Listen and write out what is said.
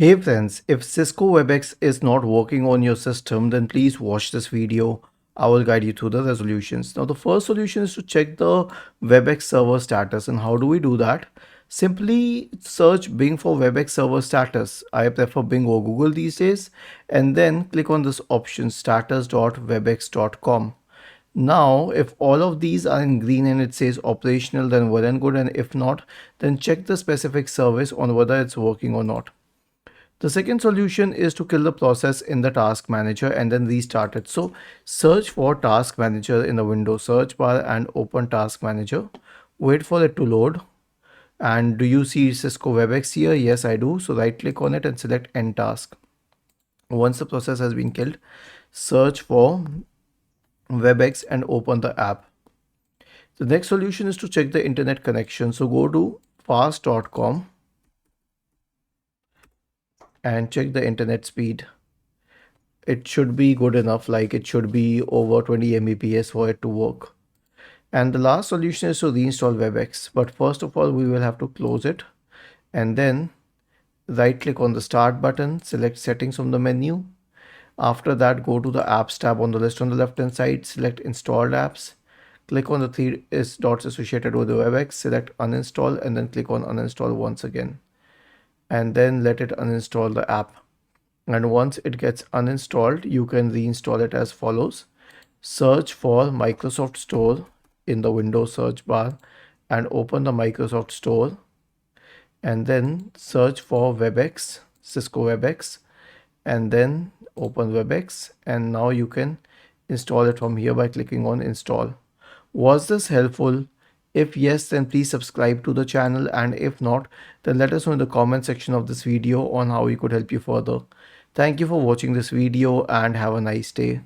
Hey friends, if Cisco Webex is not working on your system, then please watch this video. I will guide you through the resolutions. Now, the first solution is to check the Webex server status. And how do we do that? Simply search Bing for Webex server status. I prefer Bing or Google these days. And then click on this option status.webex.com. Now, if all of these are in green and it says operational, then well and good. And if not, then check the specific service on whether it's working or not. The second solution is to kill the process in the task manager and then restart it. So search for task manager in the Windows search bar and open task manager. Wait for it to load. And do you see Cisco Webex here? Yes, I do. So right click on it and select end task. Once the process has been killed, search for Webex and open the app. The next solution is to check the internet connection. So go to fast.com and check the internet speed. It should be good enough, like it should be over 20 Mbps for it to work. And the last solution is to reinstall Webex. But first of all, we will have to close it and then right click on the start button, select settings from the menu. After that, go to the apps tab on the list on the left hand side, select installed apps. Click on the three dots associated with the Webex, select uninstall and then click on uninstall once again. And then let it uninstall the app. And once it gets uninstalled, you can reinstall it as follows. Search for Microsoft Store in the Windows search bar and open the Microsoft Store. And then search for Webex, Cisco Webex, and then open Webex. And now you can install it from here by clicking on install. Was this helpful? If yes, then please subscribe to the channel, and if not, then let us know in the comment section of this video on how we could help you further. Thank you for watching this video and have a nice day.